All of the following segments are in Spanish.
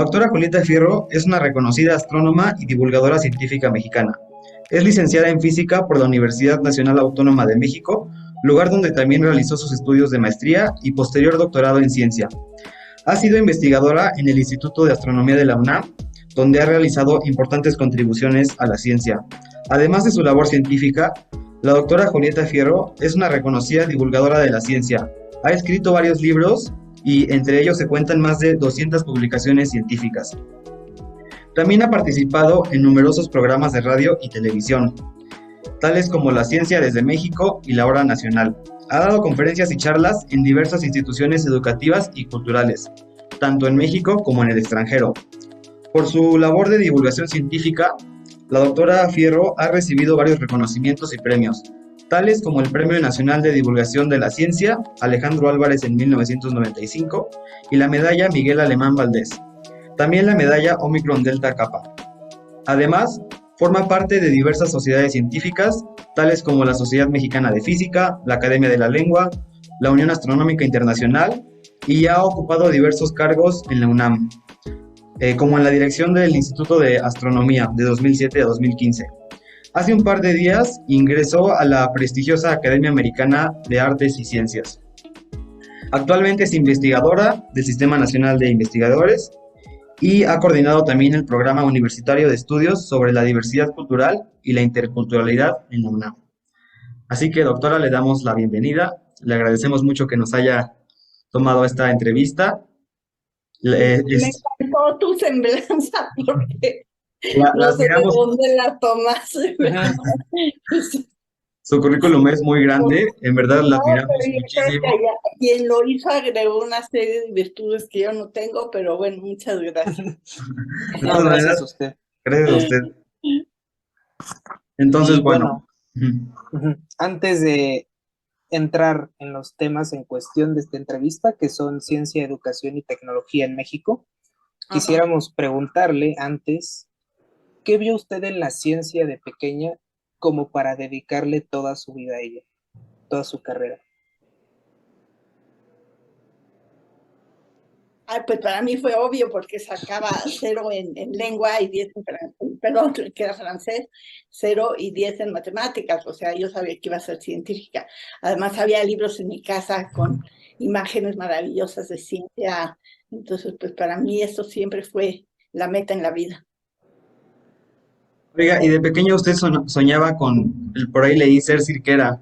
La doctora Julieta Fierro es una reconocida astrónoma y divulgadora científica mexicana. Es licenciada en física por la Universidad Nacional Autónoma de México, lugar donde también realizó sus estudios de maestría y posterior doctorado en ciencia. Ha sido investigadora en el Instituto de Astronomía de la UNAM, donde ha realizado importantes contribuciones a la ciencia. Además de su labor científica, la doctora Julieta Fierro es una reconocida divulgadora de la ciencia. Ha escrito varios libros y entre ellos se cuentan más de 200 publicaciones científicas. También ha participado en numerosos programas de radio y televisión, tales como La Ciencia desde México y La Hora Nacional. Ha dado conferencias y charlas en diversas instituciones educativas y culturales, tanto en México como en el extranjero. Por su labor de divulgación científica, la doctora Fierro ha recibido varios reconocimientos y premios, tales como el Premio Nacional de Divulgación de la Ciencia Alejandro Álvarez en 1995 y la medalla Miguel Alemán Valdés. También la medalla Omicron Delta Kappa. Además, forma parte de diversas sociedades científicas, tales como la Sociedad Mexicana de Física, la Academia de la Lengua, la Unión Astronómica Internacional, y ha ocupado diversos cargos en la UNAM, como en la dirección del Instituto de Astronomía de 2007 a 2015. Hace un par de días ingresó a la prestigiosa Academia Americana de Artes y Ciencias. Actualmente es investigadora del Sistema Nacional de Investigadores y ha coordinado también el Programa Universitario de Estudios sobre la Diversidad Cultural y la Interculturalidad en la UNAM. Así que, doctora, le damos la bienvenida. Le agradecemos mucho que nos haya tomado esta entrevista. Me encantó tu semblanza porque La no sé de admiramos. dónde la tomaste. Su currículum es muy grande, en verdad la No, pero admiramos yo creo que muchísimo. quien lo hizo agregó una serie de virtudes que yo no tengo, pero bueno, muchas gracias. De No, todas gracias a maneras, usted. gracias a usted. Entonces, Y bueno, bueno, antes de entrar en los temas en cuestión de esta entrevista, que son ciencia, educación y tecnología en México, Ajá. quisiéramos preguntarle antes, ¿qué vio usted en la ciencia de pequeña como para dedicarle toda su vida a ella, toda su carrera? Ay, pues para mí fue obvio porque sacaba 0 en lengua y 10 en perdón, que era francés, 0 y 10 en matemáticas, o sea, yo sabía que iba a ser científica. Además, había libros en mi casa con imágenes maravillosas de ciencia, entonces, pues para mí esto siempre fue la meta en la vida. oiga, y de pequeño usted soñaba con, por ahí leí ser cirquera.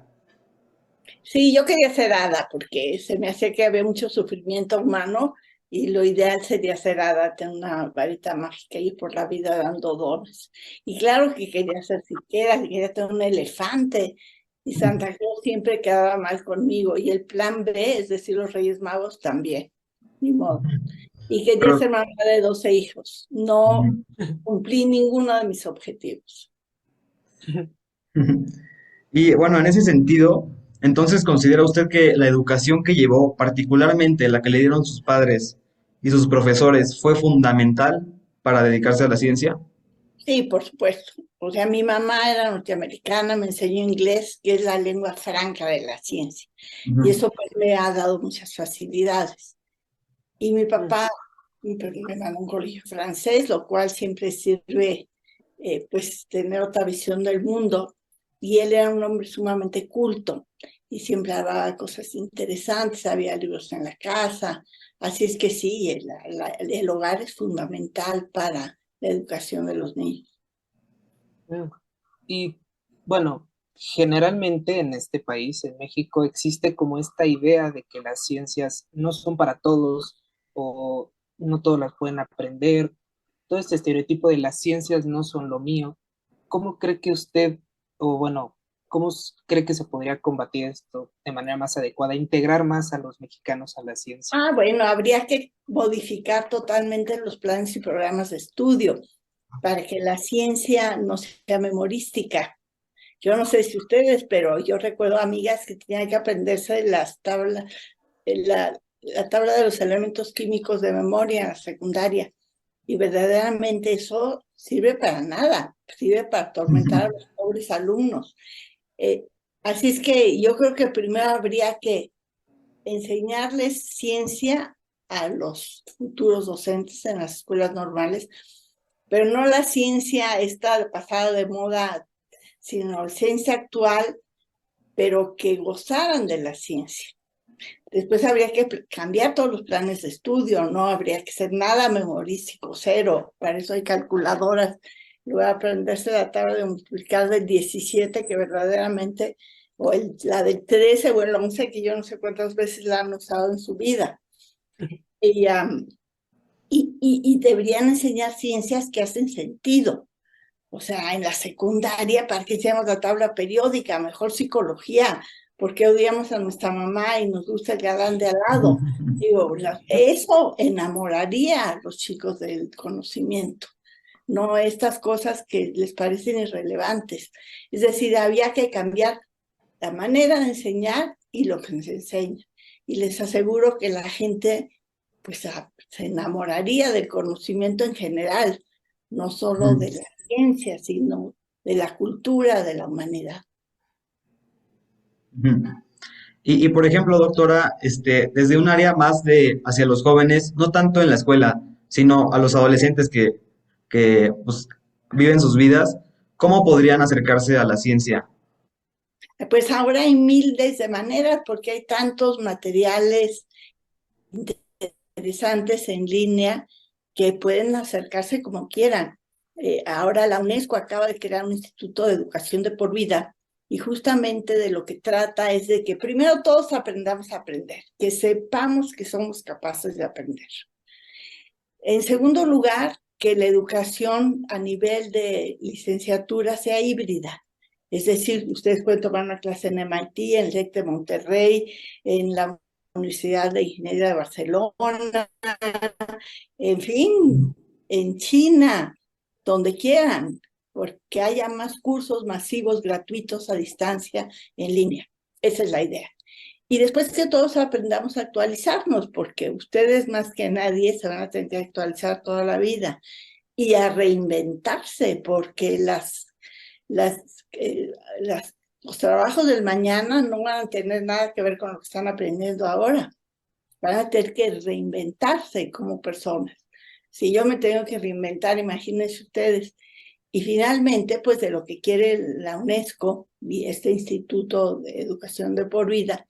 Sí, yo quería ser hada porque se me hacía que había mucho sufrimiento humano y lo ideal sería ser hada, tener una varita mágica y ir por la vida dando dones. Y claro que quería ser siquiera, quería tener un elefante y Santa Claus siempre quedaba mal conmigo y el plan B, es decir, los Reyes Magos también, ni modo. Y quería Pero, ser mamá de 12 hijos. No cumplí ninguno de mis objetivos. y bueno, en ese sentido, entonces considera usted que la educación que llevó, particularmente la que le dieron sus padres y sus profesores, fue fundamental para dedicarse a la ciencia. Sí, por supuesto. O sea, mi mamá era norteamericana, me enseñó inglés, que es la lengua franca de la ciencia. Y Ujú. eso pues me ha dado muchas facilidades. Y mi papá pues, me mandó a un colegio francés, lo cual siempre sirve pues tener otra visión del mundo. Y él era un hombre sumamente culto y siempre hablaba de cosas interesantes, había libros en la casa. Así es que sí, el hogar es fundamental para la educación de los niños. Y bueno, generalmente en este país, en México, existe como esta idea de que las ciencias no son para todos o no todos las pueden aprender. Todo este estereotipo de las ciencias no son lo mío. ¿Cómo cree que usted, o bueno, cree que se podría combatir esto de manera más adecuada, integrar más a los mexicanos a la ciencia? Ah, bueno, habría que modificar totalmente los planes y programas de estudio para que la ciencia no sea memorística. Yo no sé si ustedes, pero yo recuerdo amigas que tenían que aprenderse las tablas, la tabla de los elementos químicos de memoria secundaria. Y verdaderamente eso sirve para nada, sirve para atormentar a los pobres alumnos. Eh, Así es que yo creo que primero habría que enseñarles ciencia a los futuros docentes en las escuelas normales, pero no la ciencia esta pasada de moda, sino la ciencia actual, pero que gozaran de la ciencia. Después habría que cambiar todos los planes de estudio, no habría que ser nada memorístico, cero. Para eso hay calculadoras. Luego aprenderse la tabla de multiplicar del 17, que verdaderamente, o la del 13 o el 11, que yo no sé cuántas veces la han usado en su vida. Y deberían enseñar ciencias que hacen sentido. O sea, en la secundaria, ¿para qué hacemos la tabla periódica? Mejor psicología. ¿Por qué odiamos a nuestra mamá y nos gusta el galán de al lado? Digo, eso enamoraría a los chicos del conocimiento, no estas cosas que les parecen irrelevantes. Es decir, había que cambiar la manera de enseñar y lo que se enseña. Y les aseguro que la gente pues se enamoraría del conocimiento en general, no solo de la ciencia, sino de la cultura, de la humanidad. Y por ejemplo, doctora, desde un área más de hacia los jóvenes, no tanto en la escuela, sino a los adolescentes que pues, viven sus vidas, ¿cómo podrían acercarse a la ciencia? Pues ahora hay miles de maneras porque hay tantos materiales interesantes en línea que pueden acercarse como quieran. Ahora la UNESCO acaba de crear un instituto de educación de por vida y justamente de lo que trata es de que primero todos aprendamos a aprender, que sepamos que somos capaces de aprender. En segundo lugar, que la educación a nivel de licenciatura sea híbrida. Es decir, ustedes pueden tomar una clase en MIT, en el TEC de Monterrey, en la Universidad de Ingeniería de Barcelona, en fin, en China, donde quieran, porque haya más cursos masivos gratuitos a distancia en línea. Esa es la idea. Y después que todos aprendamos a actualizarnos, porque ustedes más que nadie se van a tener que actualizar toda la vida y a reinventarse, porque los trabajos del mañana no van a tener nada que ver con lo que están aprendiendo ahora. Van a tener que reinventarse como personas. Si yo me tengo que reinventar, imagínense ustedes. Y finalmente, pues de lo que quiere la UNESCO y este Instituto de Educación de por Vida,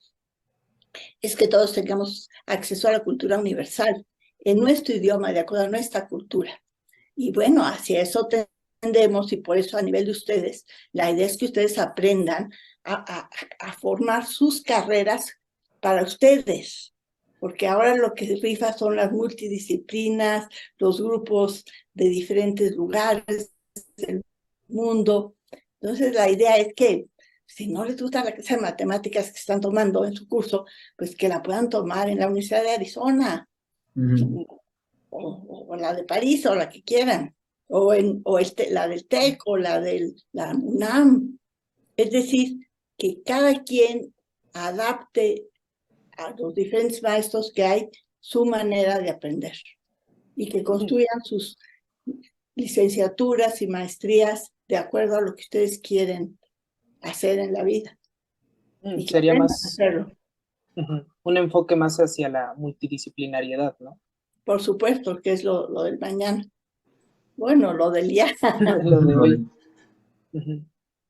es que todos tengamos acceso a la cultura universal en nuestro idioma, de acuerdo a nuestra cultura. Y bueno, hacia eso tendemos y por eso a nivel de ustedes, la idea es que ustedes aprendan a formar sus carreras para ustedes, porque ahora lo que rifa son las multidisciplinas, los grupos de diferentes lugares del mundo. Entonces la idea es que si no les gusta la clase de matemáticas que están tomando en su curso, pues que la puedan tomar en la Universidad de Arizona, o la de París, o la que quieran, o la del TEC, o la UNAM. Es decir, que cada quien adapte a los diferentes maestros que hay su manera de aprender y que construyan sus licenciaturas y maestrías de acuerdo a lo que ustedes quieren hacer en la vida. Y que Sería aprendan a más hacerlo. un enfoque más hacia la multidisciplinariedad, ¿no? Por supuesto, que es lo del mañana. Bueno, lo del ya. Lo de hoy.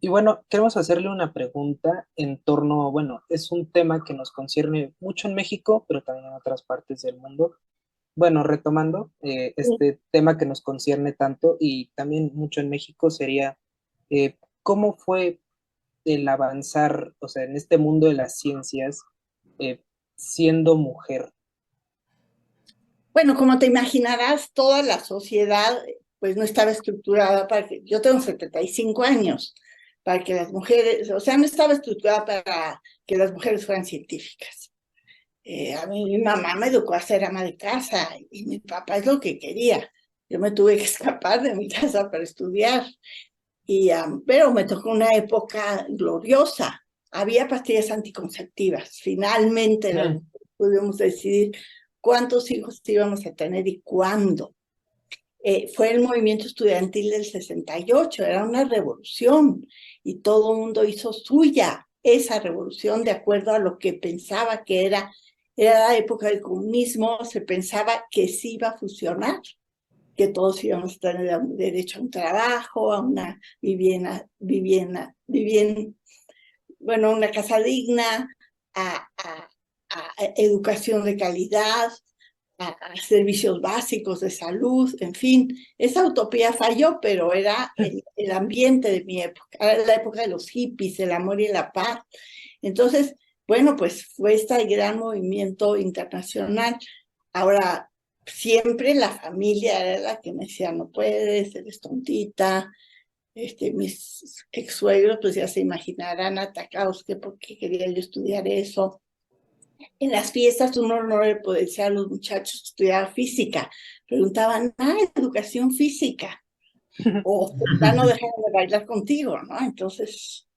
Y bueno, queremos hacerle una pregunta en torno, bueno, es un tema que nos concierne mucho en México, pero también en otras partes del mundo. Bueno, retomando este tema que nos concierne tanto y también mucho en México sería, ¿cómo fue el avanzar, o sea, en este mundo de las ciencias, siendo mujer? Bueno, como te imaginarás, toda la sociedad pues no estaba estructurada para que, yo tengo 75 años, para que las mujeres, o sea, no estaba estructurada para que las mujeres fueran científicas. A mí mi mamá me educó a ser ama de casa y mi papá es lo que quería. Yo me tuve que escapar de mi casa para estudiar, pero me tocó una época gloriosa. Había pastillas anticonceptivas. Finalmente pudimos decidir cuántos hijos íbamos a tener y cuándo. Fue el movimiento estudiantil del 68, era una revolución y todo el mundo hizo suya esa revolución de acuerdo a lo que pensaba que era Era la época del comunismo, se pensaba que sí iba a funcionar, que todos íbamos a tener derecho a un trabajo, a una bueno, una casa digna, a educación de calidad, a servicios básicos de salud, en fin. Esa utopía falló, pero era el ambiente de mi época, era la época de los hippies, el amor y la paz. Entonces, bueno, pues fue este gran movimiento internacional. Ahora, siempre la familia era la que me decía, no puedes, eres tontita. Mis ex-suegros, pues ya se imaginarán atacados que por qué quería yo estudiar eso. En las fiestas uno no le podía decir a los muchachos que estudiaba física. Preguntaban, educación física. O ya no dejan de bailar contigo, ¿no? Entonces,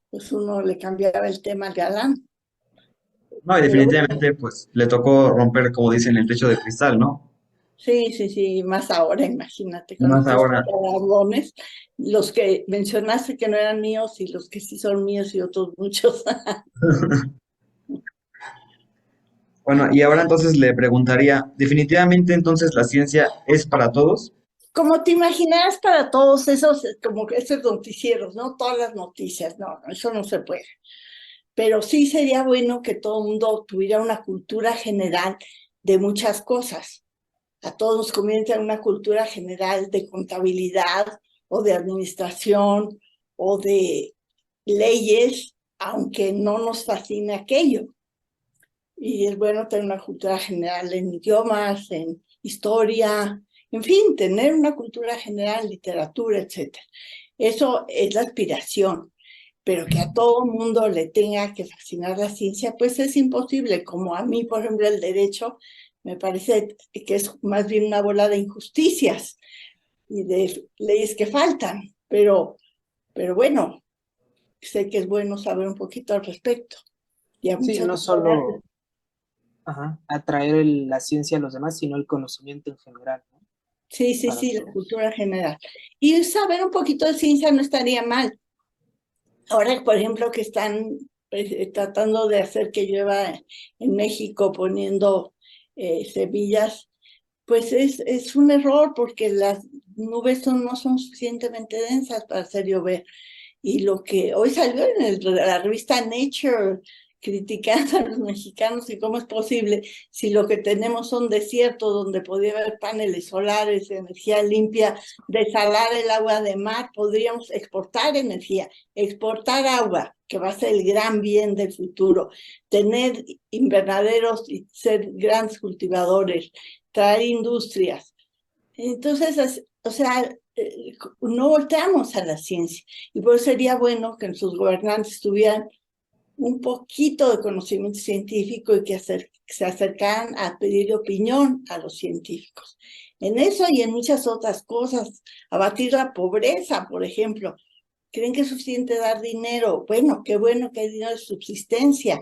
pues uno le cambiaba el tema al galán. No, y Pero bueno, definitivamente, pues le tocó romper, como dicen, el techo de cristal, ¿no? sí, sí, sí, más ahora, imagínate, Y con más estos ahora. galardones, los que mencionaste que no eran míos y los que sí son míos y otros muchos. Bueno, y ahora entonces le preguntaría, definitivamente entonces la ciencia es para todos. Como te imaginas para todos esos, como esos noticieros, ¿no? Todas las noticias, no, eso no se puede. Pero sí sería bueno que todo el mundo tuviera una cultura general de muchas cosas. A todos nos conviene tener una cultura general de contabilidad o de administración o de leyes, aunque no nos fascine aquello. Y es bueno tener una cultura general en idiomas, en historia, en fin, tener una cultura general, literatura, etc. Eso es la aspiración, pero que a todo mundo le tenga que fascinar la ciencia, pues es imposible. Como a mí, por ejemplo, el derecho me parece que es más bien una bola de injusticias y de leyes que faltan, pero bueno, sé que es bueno saber un poquito al respecto. Y a Sí, muchas no personas. solo atraer la ciencia a los demás, sino el conocimiento en general, ¿no? Sí, sí, Para sí, la todos. cultura general. Y saber un poquito de ciencia no estaría mal. Ahora, por ejemplo, que están tratando de hacer que llueva en México poniendo semillas, pues es un error porque las nubes no son suficientemente densas para hacer llover. Y lo que hoy salió en la revista Nature criticando a los mexicanos y cómo es posible si lo que tenemos son desiertos donde podría haber paneles solares, energía limpia, desalar el agua de mar, podríamos exportar energía, exportar agua, que va a ser el gran bien del futuro, tener invernaderos y ser grandes cultivadores, traer industrias. Entonces, o sea, no volteamos a la ciencia y por eso sería bueno que sus gobernantes tuvieran un poquito de conocimiento científico y que se acercaran a pedir opinión a los científicos. En eso y en muchas otras cosas, abatir la pobreza, por ejemplo. ¿Creen que es suficiente dar dinero? Bueno que hay dinero de subsistencia,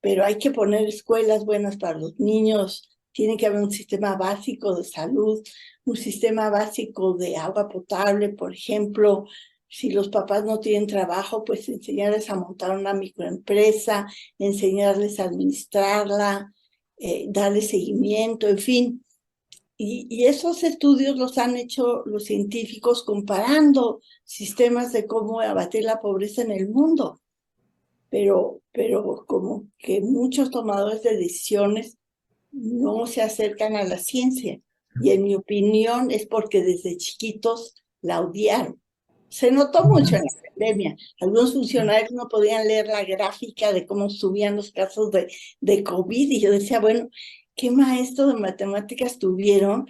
pero hay que poner escuelas buenas para los niños, tiene que haber un sistema básico de salud, un sistema básico de agua potable, por ejemplo. Si los papás no tienen trabajo, pues enseñarles a montar una microempresa, enseñarles a administrarla, darles seguimiento, en fin. Y esos estudios los han hecho los científicos comparando sistemas de cómo abatir la pobreza en el mundo, pero como que muchos tomadores de decisiones no se acercan a la ciencia. Y en mi opinión es porque desde chiquitos la odiaron. Se notó mucho en la pandemia. Algunos funcionarios no podían leer la gráfica de cómo subían los casos de COVID y yo decía, bueno, ¿qué maestro de matemáticas tuvieron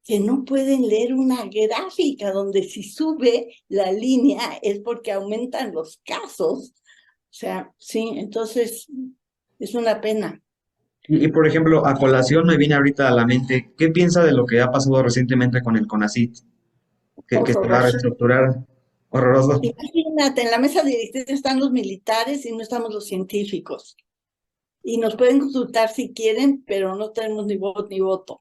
que no pueden leer una gráfica donde si sube la línea es porque aumentan los casos? O sea, sí, entonces es una pena. Por ejemplo, a colación me viene ahorita a la mente, ¿qué piensa de lo que ha pasado recientemente con el CONACYT? Que se va a Horroroso. reestructurar. Horroroso. Imagínate, en la mesa directiva están los militares y no estamos los científicos. Y nos pueden consultar si quieren, pero no tenemos ni voz ni voto.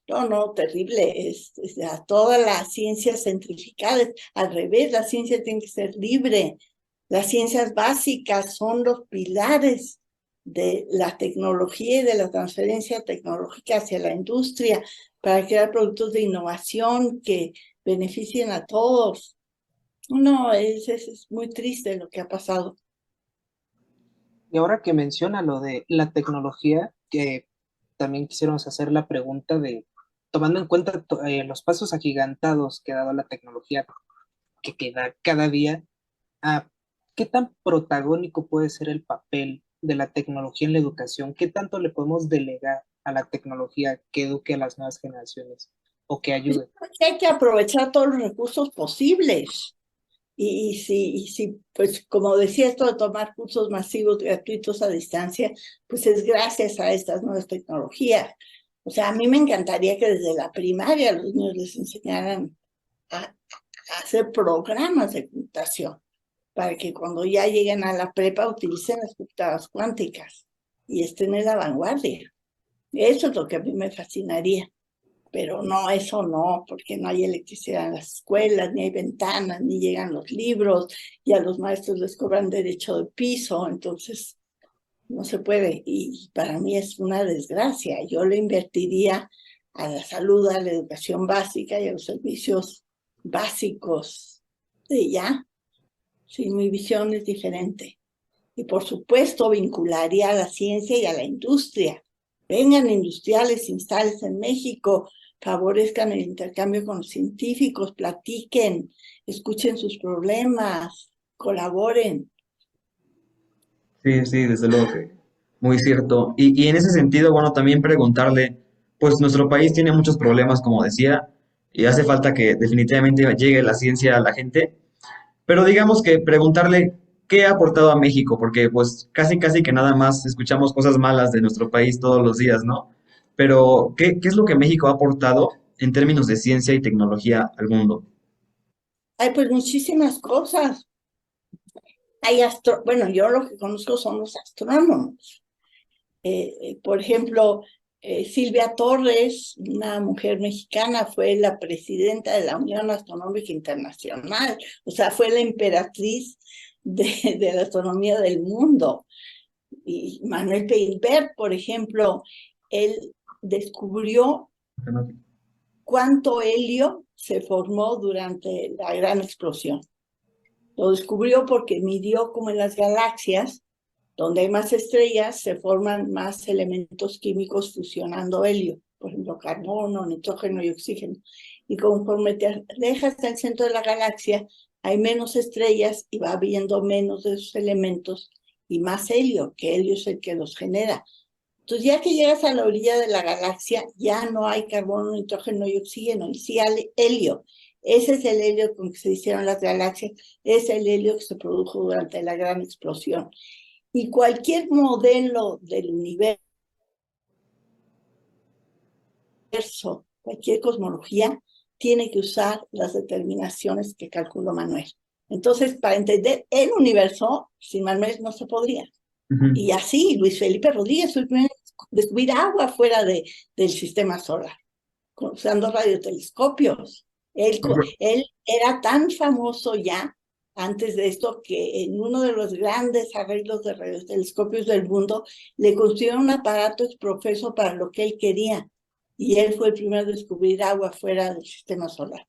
No, no, terrible. Toda la ciencia centrificada, al revés, la ciencia tiene que ser libre. Las ciencias básicas son los pilares de la tecnología y de la transferencia tecnológica hacia la industria para crear productos de innovación que beneficien a todos. No, es muy triste lo que ha pasado. Y ahora que menciona lo de la tecnología, que también quisiéramos hacer la pregunta de, tomando en cuenta los pasos agigantados que ha dado la tecnología, que da cada día, ¿a qué tan protagónico puede ser el papel de la tecnología en la educación? ¿Qué tanto le podemos delegar a la tecnología que eduque a las nuevas generaciones o que Pues ayude? hay que aprovechar todos los recursos posibles. Y si, pues como decía, esto de tomar cursos masivos gratuitos a distancia, pues es gracias a estas nuevas tecnologías. O sea, a mí me encantaría que desde la primaria los niños les enseñaran a hacer programas de computación para que cuando ya lleguen a la prepa utilicen las computadoras cuánticas y estén en la vanguardia. Eso es lo que a mí me fascinaría. Pero no, eso no, porque no hay electricidad en las escuelas, ni hay ventanas, ni llegan los libros, y a los maestros les cobran derecho de piso, entonces no se puede. Y para mí es una desgracia. Yo le invertiría a la salud, a la educación básica y a los servicios básicos de ya. Sí, mi visión es diferente. Y por supuesto vincularía a la ciencia y a la industria. Vengan industriales, instales en México, favorezcan el intercambio con los científicos, platiquen, escuchen sus problemas, colaboren. Sí, sí, desde luego que muy cierto. Y en ese sentido, bueno, también preguntarle, pues nuestro país tiene muchos problemas, como decía, y hace falta que definitivamente llegue la ciencia a la gente, pero digamos que preguntarle qué ha aportado a México, porque pues casi casi que nada más escuchamos cosas malas de nuestro país todos los días, ¿no? Pero ¿qué es lo que México ha aportado en términos de ciencia y tecnología al mundo? Hay pues muchísimas cosas. Bueno, yo lo que conozco son los astrónomos. Por ejemplo, Silvia Torres, una mujer mexicana, fue la presidenta de la Unión Astronómica Internacional, o sea, fue la emperatriz de la astronomía del mundo. Y Manuel Peilbert, por ejemplo, él descubrió cuánto helio se formó durante la gran explosión. Lo descubrió porque midió cómo en las galaxias, donde hay más estrellas, se forman más elementos químicos fusionando helio, por ejemplo, carbono, nitrógeno y oxígeno. Y conforme te alejas del centro de la galaxia, hay menos estrellas y va habiendo menos de esos elementos y más helio, que helio es el que los genera. Entonces, ya que llegas a la orilla de la galaxia, ya no hay carbono, nitrógeno y oxígeno, y sí hay helio. Ese es el helio con que se hicieron las galaxias, es el helio que se produjo durante la gran explosión. Y cualquier modelo del universo, cualquier cosmología, tiene que usar las determinaciones que calculó Manuel. Entonces, para entender el universo, sin Manuel no se podría. Ujú. Y así, Luis Felipe Rodríguez fue el primero en descubrir agua fuera del sistema solar, usando radiotelescopios. Él era tan famoso ya antes de esto que en uno de los grandes arreglos de radiotelescopios del mundo le construyeron un aparato exprofeso para lo que él quería. Y él fue el primero en descubrir agua fuera del sistema solar.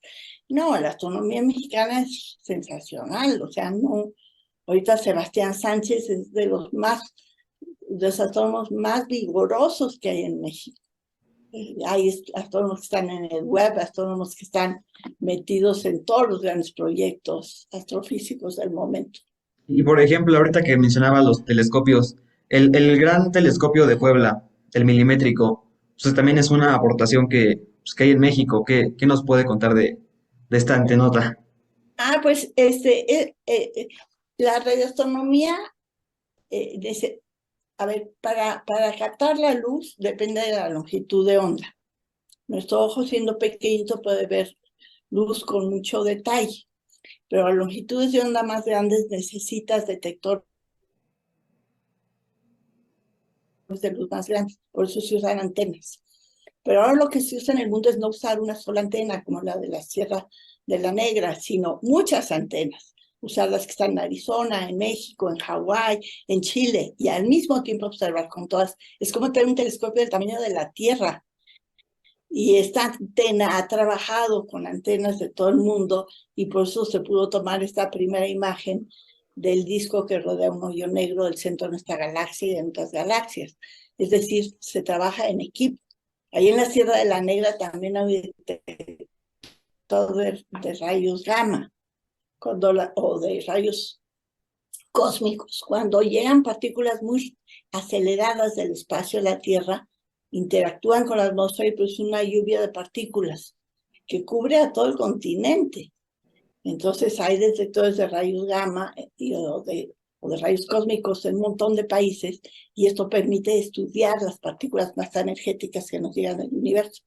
No, la astronomía mexicana es sensacional, o sea, no. Ahorita Sebastián Sánchez es de los astrónomos más vigorosos que hay en México. Hay astrónomos que están en el web, astrónomos que están metidos en todos los grandes proyectos astrofísicos del momento. Y por ejemplo, ahorita que mencionaba los telescopios, el gran telescopio de Puebla, el milimétrico, pues también es una aportación pues, que hay en México. ¿Qué nos puede contar de esta antenota? Pues la radioastronomía, a ver, para captar la luz depende de la longitud de onda. Nuestro ojo, siendo pequeñito, puede ver luz con mucho detalle, pero a longitudes de onda más grandes necesitas detectores de luz más grandes, por eso se usan antenas. Pero ahora lo que se usa en el mundo es no usar una sola antena como la de la Sierra de la Negra, sino muchas antenas. usar las que están en Arizona, en México, en Hawái, en Chile, y al mismo tiempo observar con todas. Es como tener un telescopio del tamaño de la Tierra. Y esta antena ha trabajado con antenas de todo el mundo y por eso se pudo tomar esta primera imagen del disco que rodea un hoyo negro del centro de nuestra galaxia y de otras galaxias. Es decir, se trabaja en equipo. Ahí en la Sierra de la Negra también hay todo de rayos gamma o de rayos cósmicos. Cuando llegan partículas muy aceleradas del espacio a la Tierra, interactúan con la atmósfera y producen una lluvia de partículas que cubre a todo el continente. Entonces hay detectores de rayos gamma o de rayos cósmicos en un montón de países y esto permite estudiar las partículas más energéticas que nos llegan del universo.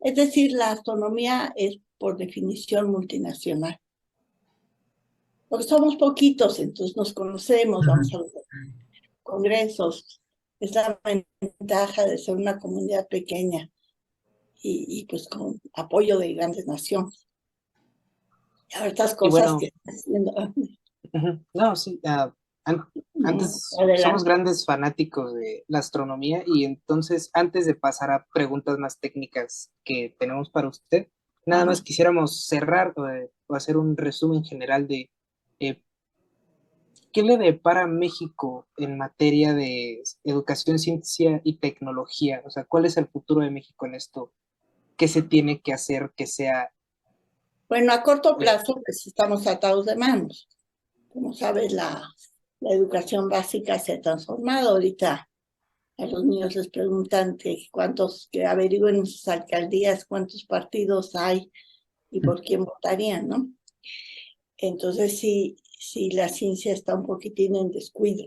Es decir, la astronomía es por definición multinacional. Porque somos poquitos, entonces nos conocemos, vamos a los congresos. Es la ventaja de ser una comunidad pequeña y pues con apoyo de grandes naciones. Y ahora estas Y cosas bueno, que están haciendo. no, sí, antes somos Adelante. grandes fanáticos de la astronomía y entonces antes de pasar a preguntas más técnicas que tenemos para usted, nada más quisiéramos cerrar o hacer un resumen general de eh, qué le depara México en materia de educación, ciencia y tecnología. O sea, ¿cuál es el futuro de México en esto? ¿Qué se tiene que hacer que sea... Bueno, a corto eh, plazo, pues estamos atados de manos. Como sabes, la educación básica se ha transformado. Ahorita a los niños les preguntan que averigüen en sus alcaldías cuántos partidos hay y por quién votarían, ¿no? Entonces sí, la ciencia está un poquitín en descuido.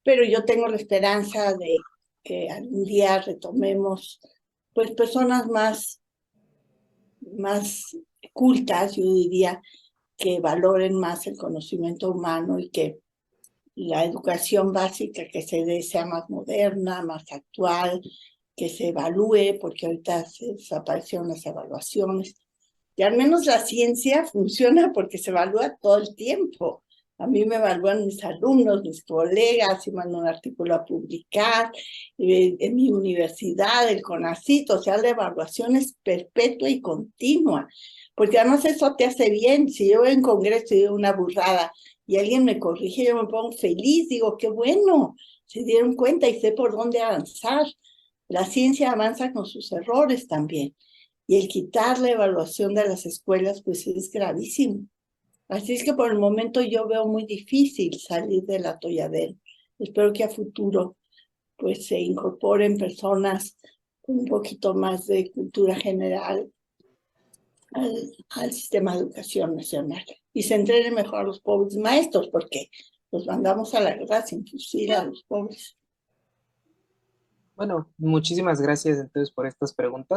Pero yo tengo la esperanza de que algún día retomemos, pues, personas más cultas, yo diría, que valoren más el conocimiento humano y que la educación básica que se dé sea más moderna, más actual, que se evalúe, porque ahorita se desaparecieron las evaluaciones. Y al menos la ciencia funciona porque se evalúa todo el tiempo. A mí me evalúan mis alumnos, mis colegas, si mando un artículo a publicar, en mi universidad, el CONACYT, o sea, la evaluación es perpetua y continua, porque además eso te hace bien. Si yo en congreso digo una burrada y alguien me corrige, yo me pongo feliz, digo, qué bueno, se dieron cuenta y sé por dónde avanzar. La ciencia avanza con sus errores también. Y el quitar la evaluación de las escuelas, pues es gravísimo. Así es que por el momento yo veo muy difícil salir del atolladero. Espero que a futuro pues se incorporen personas con un poquito más de cultura general al sistema de educación nacional y se entrenen mejor a los pobres maestros, porque los mandamos a la guerra sin fusil a los pobres. bueno, muchísimas gracias entonces por estas preguntas.